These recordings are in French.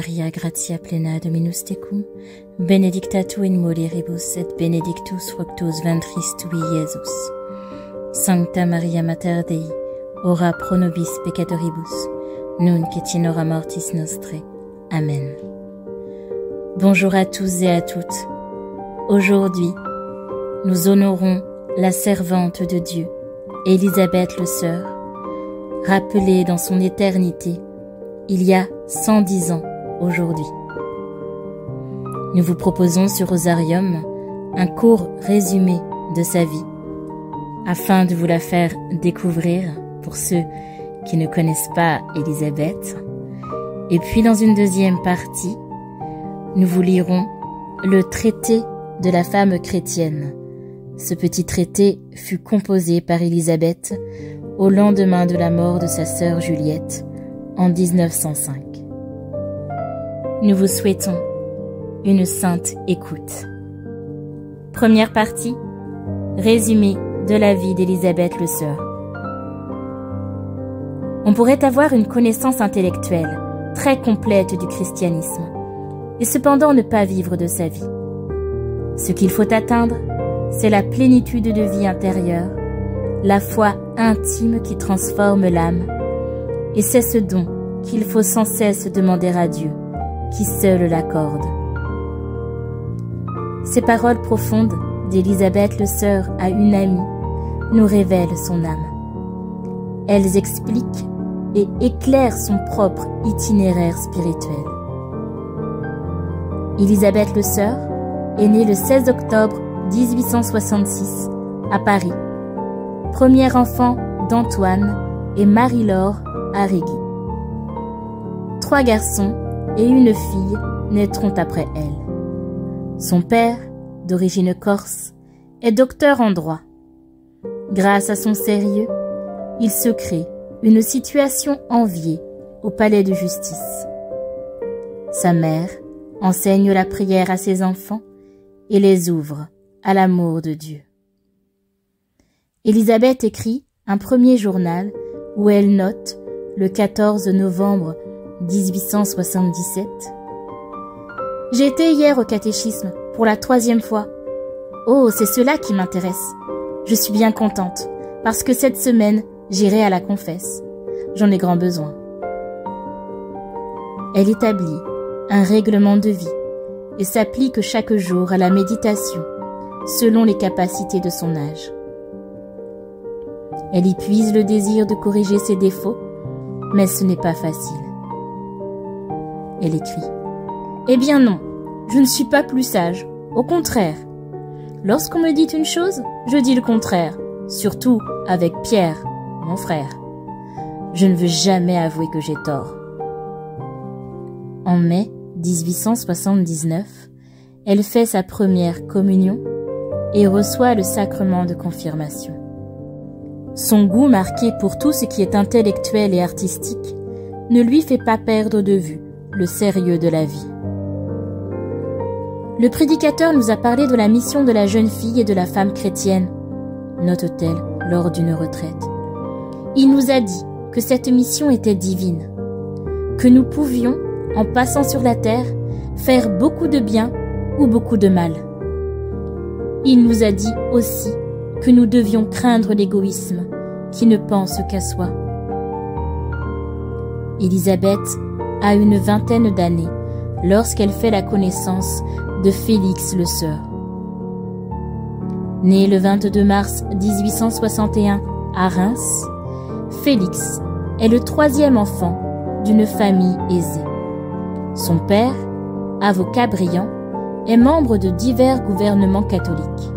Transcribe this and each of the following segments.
Maria, gratia plena Dominus tecum, benedicta tu in mulieribus et benedictus fructus ventris tui, Iesus. Sancta Maria Mater Dei, ora pro nobis peccatoribus, nunc et in hora mortis nostrae. Amen. Bonjour à tous et à toutes. Aujourd'hui, nous honorons la servante de Dieu, Élisabeth le Sœur, rappelée dans son éternité il y a 110 ans aujourd'hui. Nous vous proposons sur Rosarium un court résumé de sa vie, afin de vous la faire découvrir pour ceux qui ne connaissent pas Élisabeth. Et puis dans une deuxième partie, nous vous lirons le traité de la femme chrétienne. Ce petit traité fut composé par Élisabeth au lendemain de la mort de sa sœur Juliette en 1905. Nous vous souhaitons une sainte écoute. Première partie, résumé de la vie d'Élisabeth le Sœur. On pourrait avoir une connaissance intellectuelle très complète du christianisme et cependant ne pas vivre de sa vie. Ce qu'il faut atteindre, c'est la plénitude de vie intérieure, la foi intime qui transforme l'âme, et c'est ce don qu'il faut sans cesse demander à Dieu, qui seul l'accorde. Ces paroles profondes d'Élisabeth le Sœur à une amie nous révèlent son âme. Elles expliquent et éclairent son propre itinéraire spirituel. Élisabeth le Sœur est née le 16 octobre 1866 à Paris, premier enfant d'Antoine et Marie-Laure Arrigui. 3 garçons et une fille naîtront après elle. Son père, d'origine corse, est docteur en droit. Grâce à son sérieux, il se crée une situation enviée au palais de justice. Sa mère enseigne la prière à ses enfants et les ouvre à l'amour de Dieu. Élisabeth écrit un premier journal où elle note, le 14 novembre 1877, « J'ai été hier au catéchisme pour la 3e fois. Oh, c'est cela qui m'intéresse. Je suis bien contente, parce que cette semaine, j'irai à la confesse. J'en ai grand besoin. » Elle établit un règlement de vie et s'applique chaque jour à la méditation, selon les capacités de son âge. Elle y puise le désir de corriger ses défauts, mais ce n'est pas facile. Elle écrit « Eh bien non, je ne suis pas plus sage, au contraire. Lorsqu'on me dit une chose, je dis le contraire, surtout avec Pierre, mon frère. Je ne veux jamais avouer que j'ai tort. » En mai 1879, elle fait sa première communion et reçoit le sacrement de confirmation. Son goût marqué pour tout ce qui est intellectuel et artistique ne lui fait pas perdre de vue le sérieux de la vie. Le prédicateur nous a parlé de la mission de la jeune fille et de la femme chrétienne, note-t-elle lors d'une retraite. Il nous a dit que cette mission était divine, que nous pouvions, en passant sur la terre, faire beaucoup de bien ou beaucoup de mal. Il nous a dit aussi que nous devions craindre l'égoïsme qui ne pense qu'à soi. Élisabeth a une 20aine d'années lorsqu'elle fait la connaissance de Félix le Sœur. Né le 22 mars 1861 à Reims, Félix est le 3e enfant d'une famille aisée. Son père, avocat brillant, est membre de divers gouvernements catholiques.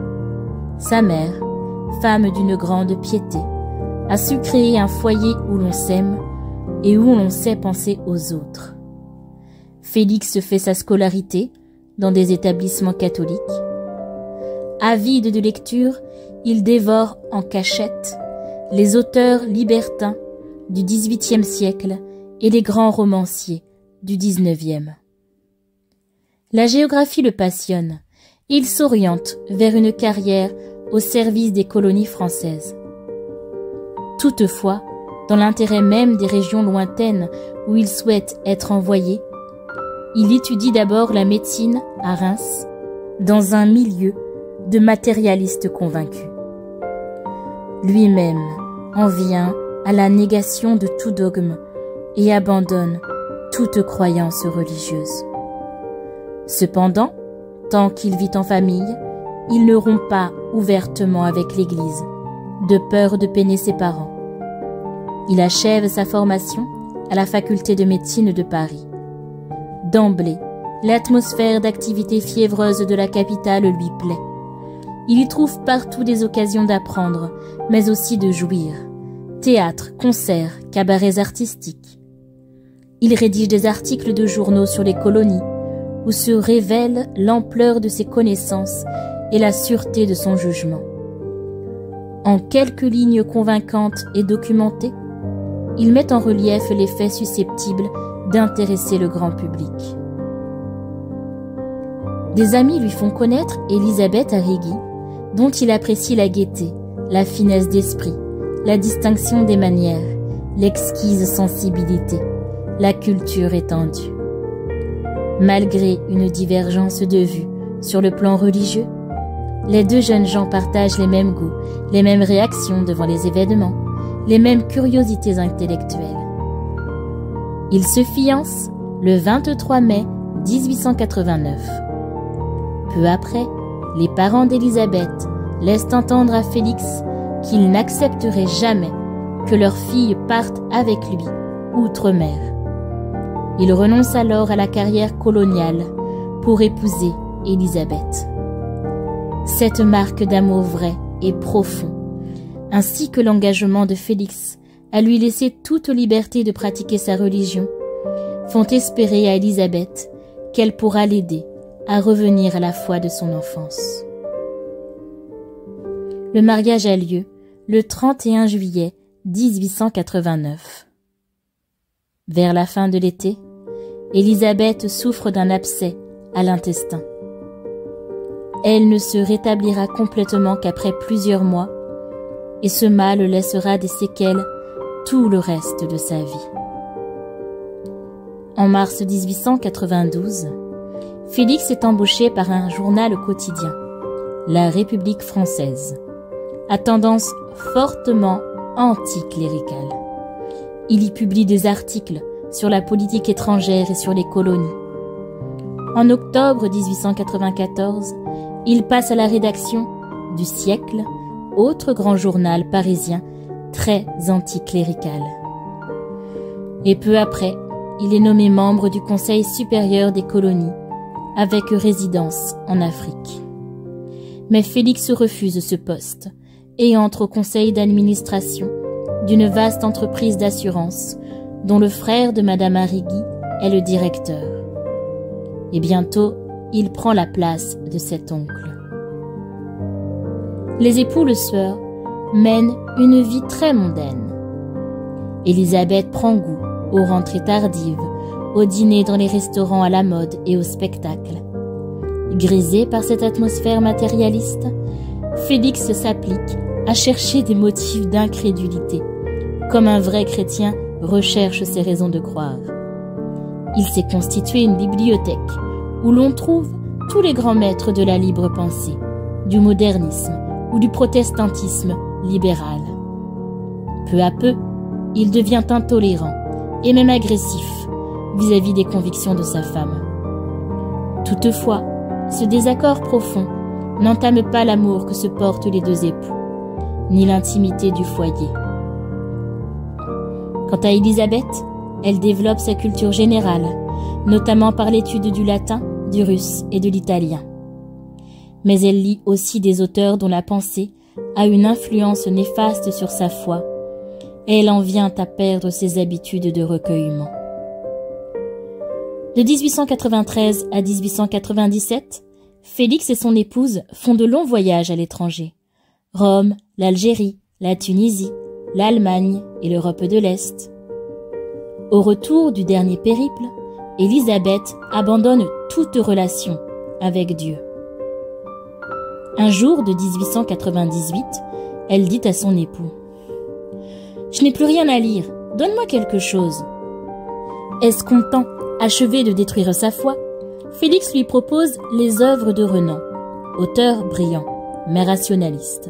Sa mère, femme d'une grande piété, a su créer un foyer où l'on s'aime et où l'on sait penser aux autres. Félix fait sa scolarité dans des établissements catholiques. Avide de lecture, il dévore en cachette les auteurs libertins du XVIIIe siècle et les grands romanciers du XIXe. La géographie le passionne. Il s'oriente vers une carrière au service des colonies françaises. Toutefois, dans l'intérêt même des régions lointaines où il souhaite être envoyé, Il étudie d'abord la médecine à Reims, dans un milieu de matérialistes convaincus. Lui-même en vient à la négation de tout dogme et abandonne toute croyance religieuse. Cependant, tant qu'il vit en famille, il ne rompt pas ouvertement avec l'Église, de peur de peiner ses parents. Il achève sa formation à la faculté de médecine de Paris. D'emblée, l'atmosphère d'activité fiévreuse de la capitale lui plaît. Il y trouve partout des occasions d'apprendre, mais aussi de jouir. Théâtre, concerts, cabarets artistiques. Il rédige des articles de journaux sur les colonies, où se révèle l'ampleur de ses connaissances et la sûreté de son jugement. En quelques lignes convaincantes et documentées, il met en relief les faits susceptibles d'intéresser le grand public. Des amis lui font connaître Élisabeth Arrighi, dont il apprécie la gaieté, la finesse d'esprit, la distinction des manières, l'exquise sensibilité, la culture étendue. Malgré une divergence de vues sur le plan religieux, les deux jeunes gens partagent les mêmes goûts, les mêmes réactions devant les événements, les mêmes curiosités intellectuelles. Ils se fiancent le 23 mai 1889. Peu après, les parents d'Élisabeth laissent entendre à Félix qu'ils n'accepteraient jamais que leur fille parte avec lui, outre-mer. Il renonce alors à la carrière coloniale pour épouser Élisabeth. Cette marque d'amour vrai et profond, ainsi que l'engagement de Félix à lui laisser toute liberté de pratiquer sa religion, font espérer à Élisabeth qu'elle pourra l'aider à revenir à la foi de son enfance. Le mariage a lieu le 31 juillet 1889. Vers la fin de l'été, Élisabeth souffre d'un abcès à l'intestin. Elle ne se rétablira complètement qu'après plusieurs mois, et ce mal laissera des séquelles tout le reste de sa vie. En mars 1892, Félix est embauché par un journal quotidien, La République française, à tendance fortement anticléricale. Il y publie des articles sur la politique étrangère et sur les colonies. En octobre 1894, il passe à la rédaction du Siècle, autre grand journal parisien très anticlérical. Et peu après, il est nommé membre du Conseil supérieur des colonies, avec résidence en Afrique. Mais Félix refuse ce poste et entre au conseil d'administration d'une vaste entreprise d'assurance dont le frère de Madame Arrighi est le directeur. Et bientôt, il prend la place de cet oncle. Les époux Le Sueur mènent une vie très mondaine. Élisabeth prend goût aux rentrées tardives, aux dîners dans les restaurants à la mode et aux spectacles. Grisé par cette atmosphère matérialiste, Félix s'applique à chercher des motifs d'incrédulité, comme un vrai chrétien recherche ses raisons de croire. Il s'est constitué une bibliothèque où l'on trouve tous les grands maîtres de la libre pensée, du modernisme ou du protestantisme libéral. Peu à peu, il devient intolérant et même agressif vis-à-vis des convictions de sa femme. Toutefois, ce désaccord profond n'entame pas l'amour que se portent les deux époux, ni l'intimité du foyer. Quant à Élisabeth, elle développe sa culture générale, notamment par l'étude du latin, du russe et de l'italien. Mais elle lit aussi des auteurs dont la pensée a une influence néfaste sur sa foi, et elle en vient à perdre ses habitudes de recueillement. De 1893 à 1897, Félix et son épouse font de longs voyages à l'étranger. Rome, l'Algérie, la Tunisie, l'Allemagne et l'Europe de l'Est. Au retour du dernier périple, Élisabeth abandonne toute relation avec Dieu. Un jour de 1898, elle dit à son époux « Je n'ai plus rien à lire, donne-moi quelque chose. » Est-ce qu'on tend Achevé de détruire sa foi, Félix lui propose les œuvres de Renan, auteur brillant, mais rationaliste.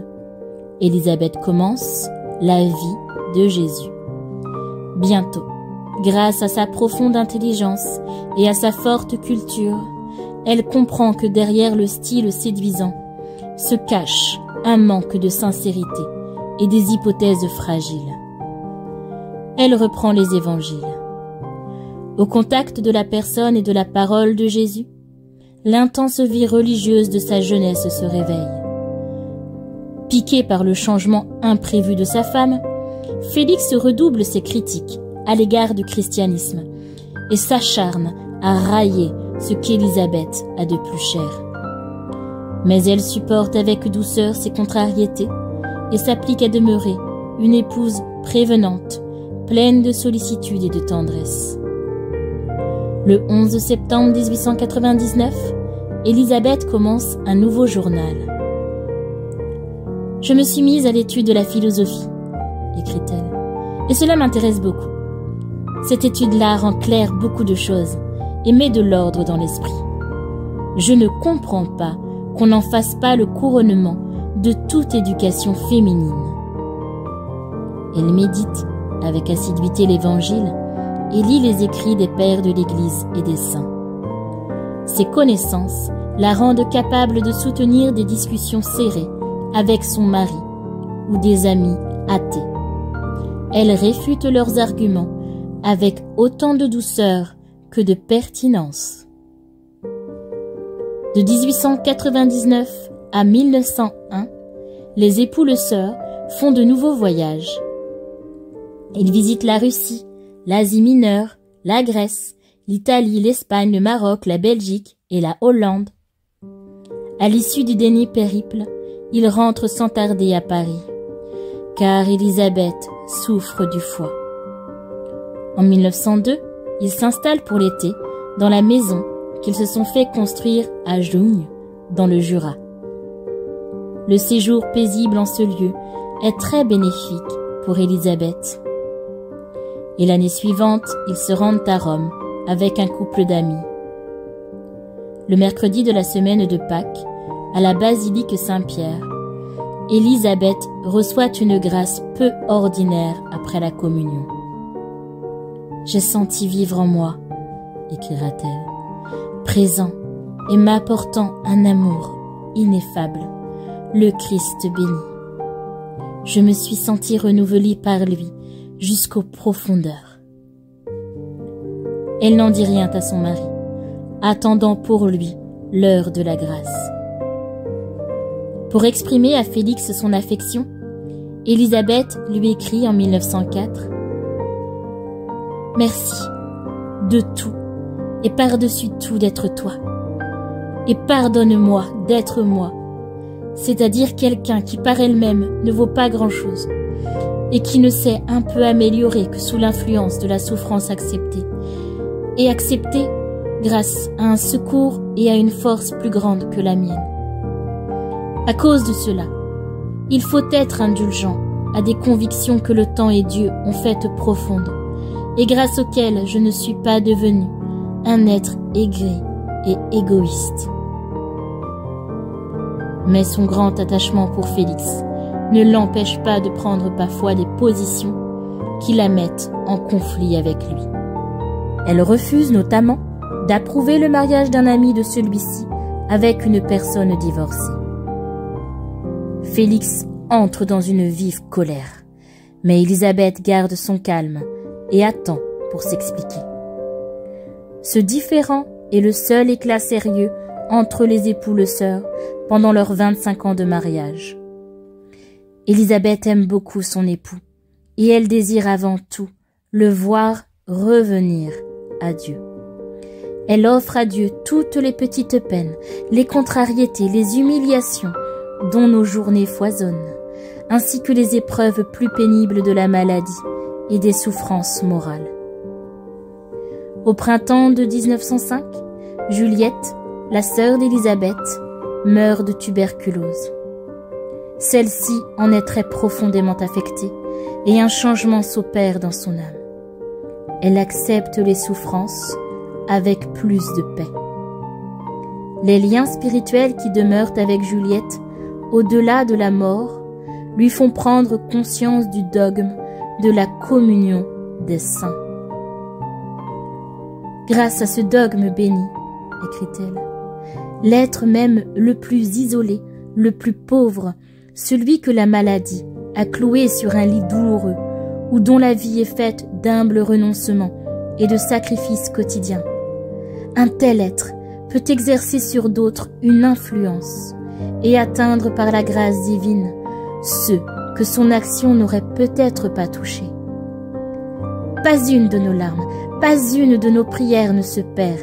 Élisabeth commence la vie de Jésus. Bientôt, grâce à sa profonde intelligence et à sa forte culture, elle comprend que derrière le style séduisant se cache un manque de sincérité et des hypothèses fragiles. Elle reprend les évangiles. Au contact de la personne et de la parole de Jésus, l'intense vie religieuse de sa jeunesse se réveille. Piqué par le changement imprévu de sa femme, Félix redouble ses critiques à l'égard du christianisme et s'acharne à railler ce qu'Élisabeth a de plus cher. Mais elle supporte avec douceur ses contrariétés et s'applique à demeurer une épouse prévenante, pleine de sollicitude et de tendresse. Le 11 septembre 1899, Élisabeth commence un nouveau journal. « Je me suis mise à l'étude de la philosophie, » écrit-elle, « et cela m'intéresse beaucoup. Cette étude-là rend clair beaucoup de choses et met de l'ordre dans l'esprit. Je ne comprends pas qu'on n'en fasse pas le couronnement de toute éducation féminine. » Elle médite avec assiduité l'Évangile et lit les écrits des pères de l'Église et des saints. Ses connaissances la rendent capable de soutenir des discussions serrées avec son mari ou des amis athées. Elle réfute leurs arguments avec autant de douceur que de pertinence. De 1899 à 1901, les époux Le Sœur font de nouveaux voyages. Ils visitent la Russie, l'Asie mineure, la Grèce, l'Italie, l'Espagne, le Maroc, la Belgique et la Hollande. À l'issue du dernier périple, ils rentrent sans tarder à Paris, car Élisabeth souffre du foie. En 1902, ils s'installent pour l'été dans la maison qu'ils se sont fait construire à Jougnes, dans le Jura. Le séjour paisible en ce lieu est très bénéfique pour Élisabeth. Et l'année suivante, ils se rendent à Rome avec un couple d'amis. Le mercredi de la semaine de Pâques, à la basilique Saint-Pierre, Élisabeth reçoit une grâce peu ordinaire après la communion. « J'ai senti vivre en moi, » écrira-t-elle, « présent et m'apportant un amour ineffable, le Christ béni. Je me suis sentie renouvelée par lui jusqu'aux profondeurs. » Elle n'en dit rien à son mari, attendant pour lui l'heure de la grâce. Pour exprimer à Félix son affection, Élisabeth lui écrit en 1904 « Merci de tout et par-dessus tout d'être toi. Et pardonne-moi d'être moi, c'est-à-dire quelqu'un qui par elle-même ne vaut pas grand-chose et qui ne s'est un peu amélioré que sous l'influence de la souffrance acceptée, et acceptée grâce à un secours et à une force plus grande que la mienne. À cause de cela, il faut être indulgent à des convictions que le temps et Dieu ont faites profondes, et grâce auxquelles je ne suis pas devenu un être aigri et égoïste. Mais son grand attachement pour Félix ne l'empêche pas de prendre parfois des positions qui la mettent en conflit avec lui. Elle refuse notamment d'approuver le mariage d'un ami de celui-ci avec une personne divorcée. Félix entre dans une vive colère, mais Élisabeth garde son calme et attend pour s'expliquer. Ce différend est le seul éclat sérieux entre les époux Le Sœur pendant leurs 25 ans de mariage. Élisabeth aime beaucoup son époux et elle désire avant tout le voir revenir à Dieu. Elle offre à Dieu toutes les petites peines, les contrariétés, les humiliations dont nos journées foisonnent, ainsi que les épreuves plus pénibles de la maladie et des souffrances morales. Au printemps de 1905, Juliette, la sœur d'Élisabeth, meurt de tuberculose. Celle-ci en est très profondément affectée et un changement s'opère dans son âme. Elle accepte les souffrances avec plus de paix. Les liens spirituels qui demeurent avec Juliette, au-delà de la mort, lui font prendre conscience du dogme de la communion des saints. Grâce à ce dogme béni, écrit-elle, l'être même le plus isolé, le plus pauvre, celui que la maladie a cloué sur un lit douloureux, ou dont la vie est faite d'humbles renoncements et de sacrifices quotidiens, un tel être peut exercer sur d'autres une influence et atteindre par la grâce divine ceux que son action n'aurait peut-être pas touchés. Pas une de nos larmes, pas une de nos prières ne se perd,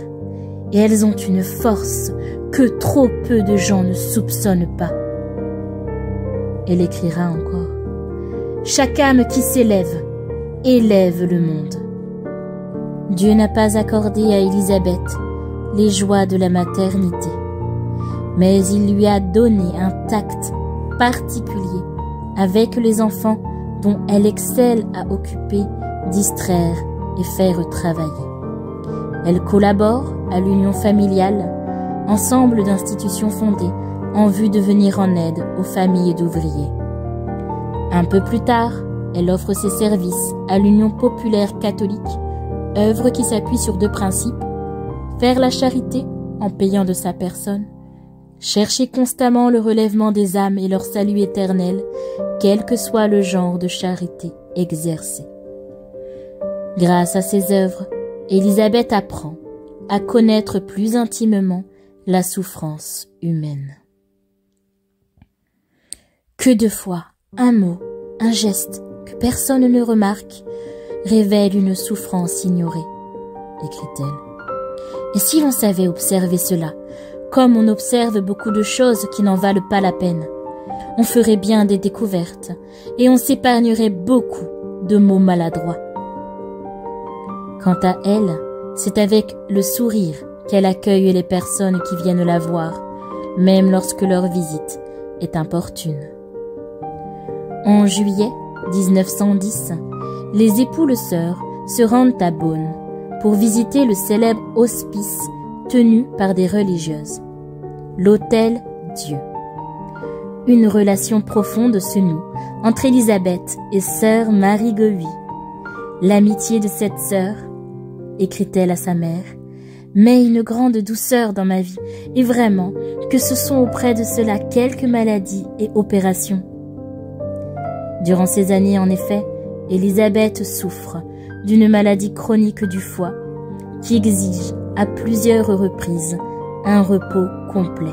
et elles ont une force que trop peu de gens ne soupçonnent pas. Elle écrira encore: chaque âme qui s'élève, élève le monde. Dieu n'a pas accordé à Élisabeth les joies de la maternité, mais il lui a donné un tact particulier avec les enfants dont elle excelle à occuper, distraire et faire travailler. Elle collabore à l'union familiale, ensemble d'institutions fondées en vue de venir en aide aux familles d'ouvriers. Un peu plus tard, elle offre ses services à l'Union populaire catholique, œuvre qui s'appuie sur deux principes: faire la charité en payant de sa personne, chercher constamment le relèvement des âmes et leur salut éternel, quel que soit le genre de charité exercée. Grâce à ces œuvres, Élisabeth apprend à connaître plus intimement la souffrance humaine. Que de fois, un mot, un geste que personne ne remarque révèle une souffrance ignorée, écrit-elle. Et si l'on savait observer cela, comme on observe beaucoup de choses qui n'en valent pas la peine, on ferait bien des découvertes et on s'épargnerait beaucoup de mots maladroits. Quant à elle, c'est avec le sourire qu'elle accueille les personnes qui viennent la voir, même lorsque leur visite est importune. En juillet 1910, les époux Le Sœur se rendent à Beaune pour visiter le célèbre hospice tenu par des religieuses, l'Hôtel Dieu. Une relation profonde se noue entre Élisabeth et sœur Marie Govy. L'amitié de cette sœur, écrit-elle à sa mère, met une grande douceur dans ma vie, et vraiment que ce sont auprès de cela quelques maladies et opérations. Durant ces années, en effet, Élisabeth souffre d'une maladie chronique du foie qui exige à plusieurs reprises un repos complet.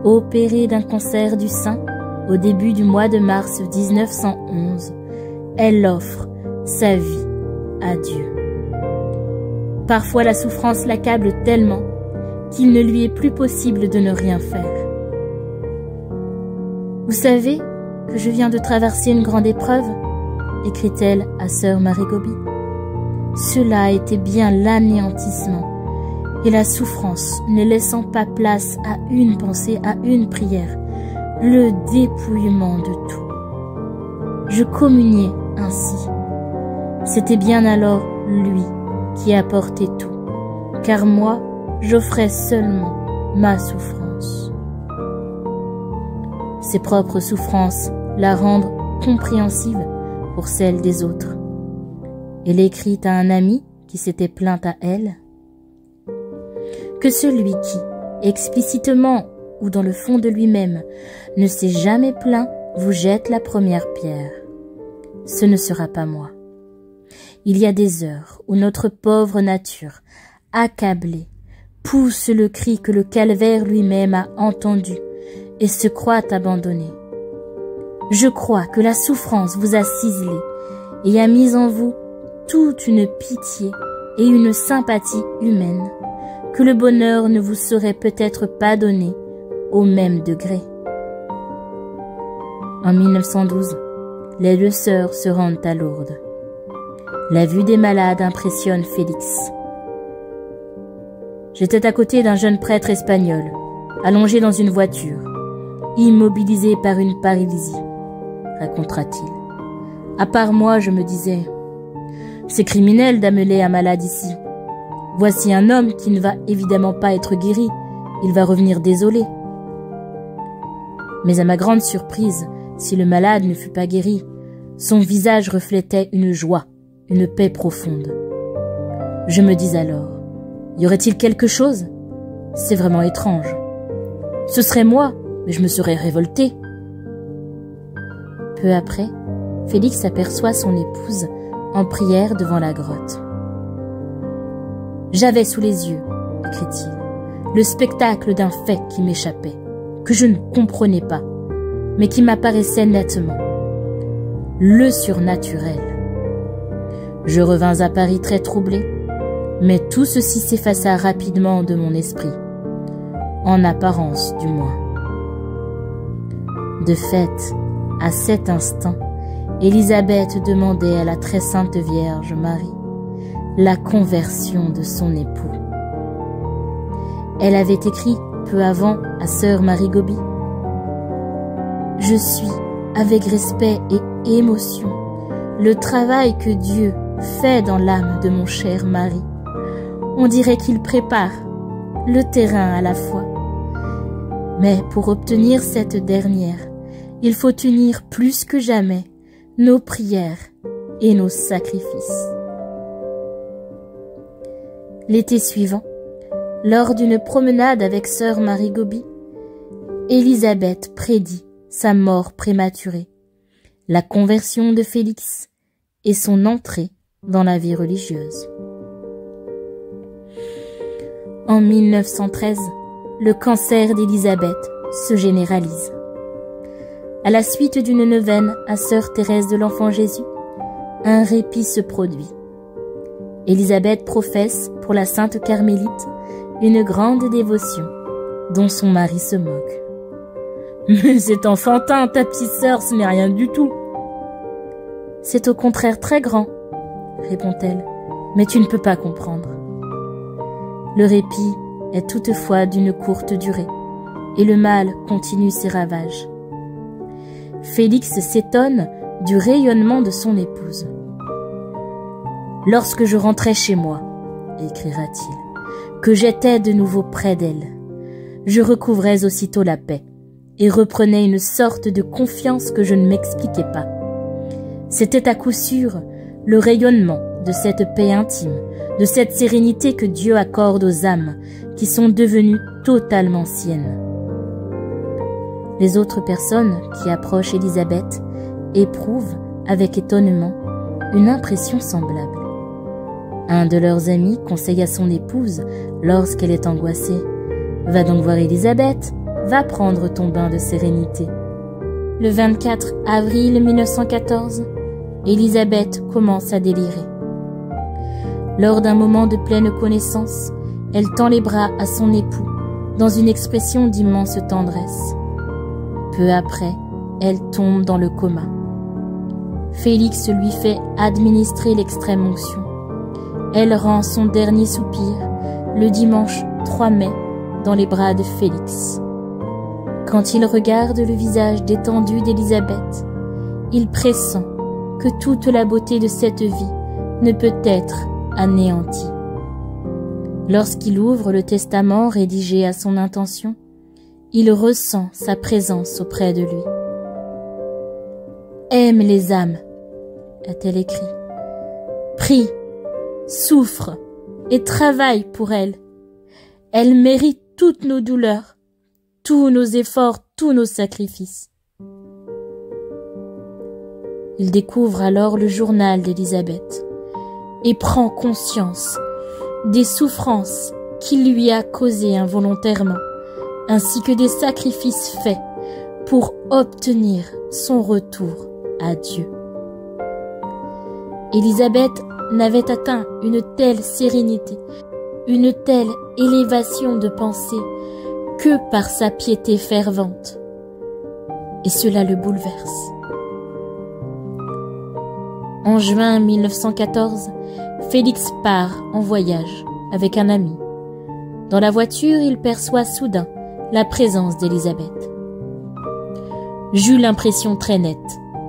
Opérée d'un cancer du sein au début du mois de mars 1911, elle offre sa vie à Dieu. Parfois la souffrance l'accable tellement qu'il ne lui est plus possible de ne rien faire. Vous savez que je viens de traverser une grande épreuve, écrit-elle à sœur Marie Govy. Cela a été bien l'anéantissement et la souffrance, ne laissant pas place à une pensée, à une prière, le dépouillement de tout. Je communiais ainsi. C'était bien alors lui qui apportait tout, car moi, j'offrais seulement ma souffrance. Ses propres souffrances la rendent compréhensive pour celles des autres. Elle écrit à un ami qui s'était plaint à elle que celui qui, explicitement ou dans le fond de lui-même, ne s'est jamais plaint vous jette la première pierre. Ce ne sera pas moi. Il y a des heures où notre pauvre nature, accablée, pousse le cri que le calvaire lui-même a entendu et se croit abandonné. Je crois que la souffrance vous a ciselé et a mis en vous toute une pitié et une sympathie humaine que le bonheur ne vous serait peut-être pas donné au même degré. En 1912, les deux sœurs se rendent à Lourdes. La vue des malades impressionne Félix. J'étais à côté d'un jeune prêtre espagnol, allongé dans une voiture, immobilisé par une paralysie, racontera-t-il. À part moi, je me disais, c'est criminel d'amener un malade ici. Voici un homme qui ne va évidemment pas être guéri, il va revenir désolé. » Mais à ma grande surprise, si le malade ne fut pas guéri, son visage reflétait une joie, une paix profonde. Je me dis alors, y aurait-il quelque chose? C'est vraiment étrange. Ce serait moi, mais je me serais révoltée. Peu après, Félix aperçoit son épouse en prière devant la grotte. « J'avais sous les yeux, écrit-il, le spectacle d'un fait qui m'échappait, que je ne comprenais pas, mais qui m'apparaissait nettement. Le surnaturel. Je revins à Paris très troublé, mais tout ceci s'effaça rapidement de mon esprit, en apparence du moins. De fait, à cet instant, Élisabeth demandait à la très sainte Vierge Marie la conversion de son époux. Elle avait écrit peu avant à sœur Marie Gobi: « Je suis, avec respect et émotion, le travail que Dieu fait dans l'âme de mon cher mari. On dirait qu'il prépare le terrain à la fois. Mais pour obtenir cette dernière, il faut unir plus que jamais nos prières et nos sacrifices. » L'été suivant, lors d'une promenade avec sœur Marie Gobi, Élisabeth prédit sa mort prématurée, la conversion de Félix et son entrée dans la vie religieuse. En 1913, le cancer d'Élisabeth se généralise. À la suite d'une neuvaine à sœur Thérèse de l'Enfant Jésus, un répit se produit. Élisabeth professe pour la sainte Carmélite une grande dévotion, dont son mari se moque. « Mais c'est enfantin, ta petite sœur, ce n'est rien du tout. »« C'est au contraire très grand, » répond-elle, « mais tu ne peux pas comprendre. » Le répit est toutefois d'une courte durée, et le mal continue ses ravages. Félix s'étonne du rayonnement de son épouse. « Lorsque je rentrais chez moi, » écrira-t-il, « que j'étais de nouveau près d'elle, je recouvrais aussitôt la paix et reprenais une sorte de confiance que je ne m'expliquais pas. C'était à coup sûr le rayonnement de cette paix intime, de cette sérénité que Dieu accorde aux âmes qui sont devenues totalement siennes. » Les autres personnes qui approchent Élisabeth éprouvent avec étonnement une impression semblable. Un de leurs amis conseille à son épouse, lorsqu'elle est angoissée, « Va donc voir Élisabeth, va prendre ton bain de sérénité. » Le 24 avril 1914, Élisabeth commence à délirer. Lors d'un moment de pleine connaissance, elle tend les bras à son époux, dans une expression d'immense tendresse. Peu après, elle tombe dans le coma. Félix lui fait administrer l'extrême onction. Elle rend son dernier soupir le dimanche 3 mai dans les bras de Félix. Quand il regarde le visage détendu d'Élisabeth, il pressent que toute la beauté de cette vie ne peut être anéantie. Lorsqu'il ouvre le testament rédigé à son intention, il ressent sa présence auprès de lui. « Aime les âmes », a-t-elle écrit. « Prie, souffre et travaille pour elles. Elles méritent toutes nos douleurs, tous nos efforts, tous nos sacrifices. » Il découvre alors le journal d'Élisabeth et prend conscience des souffrances qu'il lui a causées involontairement, ainsi que des sacrifices faits pour obtenir son retour à Dieu. Élisabeth n'avait atteint une telle sérénité, une telle élévation de pensée que par sa piété fervente. Et cela le bouleverse. En juin 1914, Félix part en voyage avec un ami. Dans la voiture, il perçoit soudain la présence d'Élisabeth. « J'eus l'impression très nette, »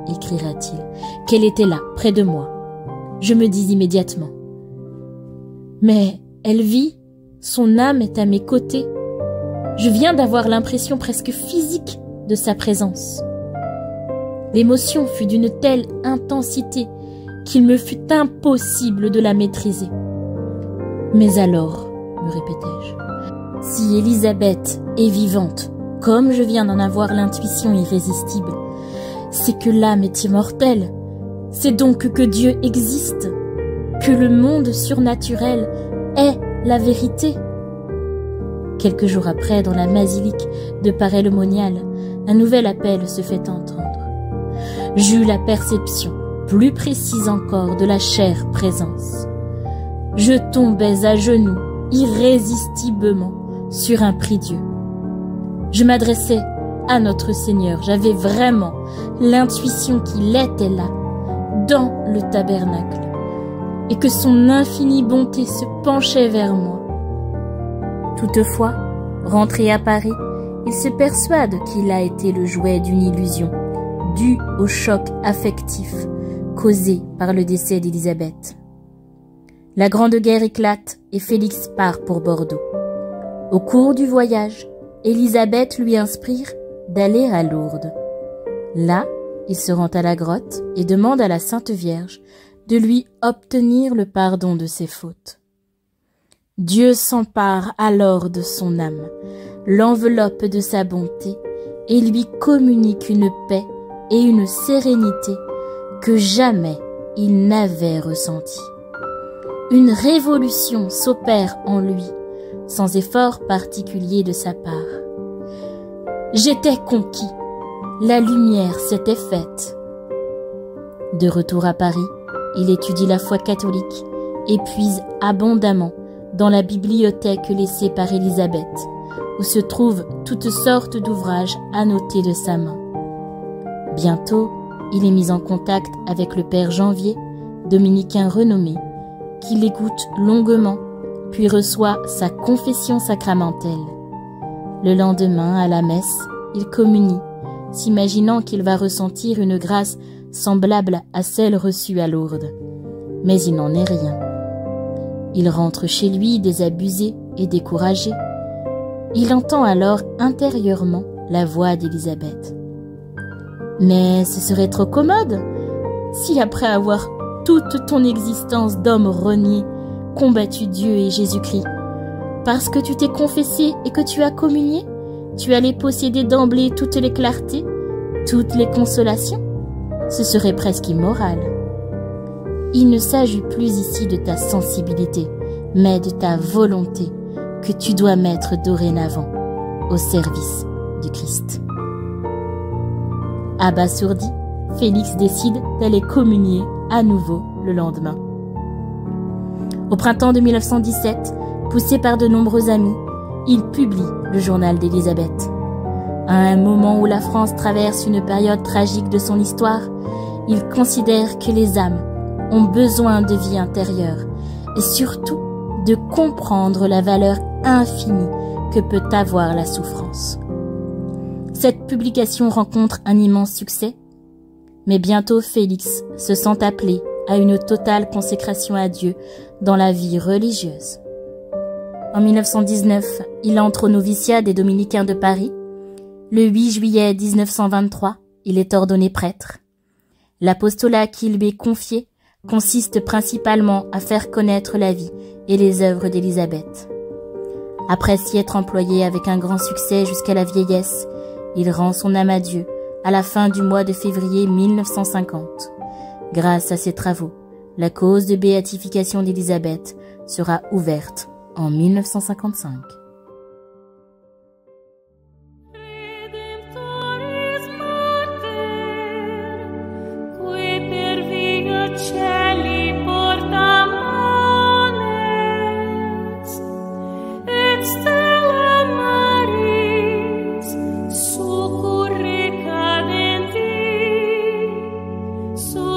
écrira-t-il, « qu'elle était là, près de moi. Je me dis immédiatement. Mais Elle vit, son âme est à mes côtés. Je viens d'avoir l'impression presque physique de sa présence. L'émotion fut d'une telle intensité qu'il me fut impossible de la maîtriser. Mais alors, me répétai-je, si Élisabeth est vivante, comme je viens d'en avoir l'intuition irrésistible, c'est que l'âme est immortelle. C'est donc que Dieu existe, que le monde surnaturel est la vérité. Quelques jours après, dans la basilique de Paray-le-Monial, un nouvel appel se fait entendre. J'eus la perception, plus précise encore, de la chère présence. Je tombais à genoux, irrésistiblement, sur un prie-Dieu. Je m'adressais à notre Seigneur. J'avais vraiment l'intuition qu'il était là, dans le tabernacle, et que son infinie bonté se penchait vers moi. Toutefois, rentré à Paris, il se persuade qu'il a été le jouet d'une illusion, due au choc affectif causé par le décès d'Élisabeth. La Grande Guerre éclate et Félix part pour Bordeaux. Au cours du voyage, Élisabeth lui inspire d'aller à Lourdes. Là, il se rend à la grotte et demande à la Sainte Vierge de lui obtenir le pardon de ses fautes. Dieu s'empare alors de son âme, l'enveloppe de sa bonté et lui communique une paix et une sérénité que jamais il n'avait ressentie. Une révolution s'opère en lui, sans effort particulier de sa part. J'étais conquis, la lumière s'était faite. De retour à Paris, il étudie la foi catholique et puise abondamment dans la bibliothèque laissée par Élisabeth, où se trouvent toutes sortes d'ouvrages annotés de sa main. Bientôt, il est mis en contact avec le père Janvier, dominicain renommé, qui l'écoute longuement, puis reçoit sa confession sacramentelle. Le lendemain, à la messe, il communie, s'imaginant qu'il va ressentir une grâce semblable à celle reçue à Lourdes. Mais il n'en est rien. Il rentre chez lui désabusé et découragé. Il entend alors intérieurement la voix d'Élisabeth. Mais ce serait trop commode si après avoir toute ton existence d'homme renié, combattu Dieu et Jésus-Christ, parce que tu t'es confessé et que tu as communié, tu allais posséder d'emblée toutes les clartés, toutes les consolations. Ce serait presque immoral. Il ne s'agit plus ici de ta sensibilité, mais de ta volonté que tu dois mettre dorénavant au service du Christ. Abasourdi, Félix décide d'aller communier à nouveau le lendemain. Au printemps de 1917, poussé par de nombreux amis, il publie le journal d'Élisabeth. À un moment où la France traverse une période tragique de son histoire, il considère que les âmes ont besoin de vie intérieure et surtout de comprendre la valeur infinie que peut avoir la souffrance. Cette publication rencontre un immense succès, mais bientôt Félix se sent appelé à une totale consécration à Dieu dans la vie religieuse. En 1919, il entre au noviciat des Dominicains de Paris. Le 8 juillet 1923, il est ordonné prêtre. L'apostolat qui lui est confié consiste principalement à faire connaître la vie et les œuvres d'Élisabeth. Après s'y être employé avec un grand succès jusqu'à la vieillesse, il rend son âme à Dieu à la fin du mois de février 1950. Grâce à ses travaux, la cause de béatification d'Élisabeth sera ouverte en 1955. So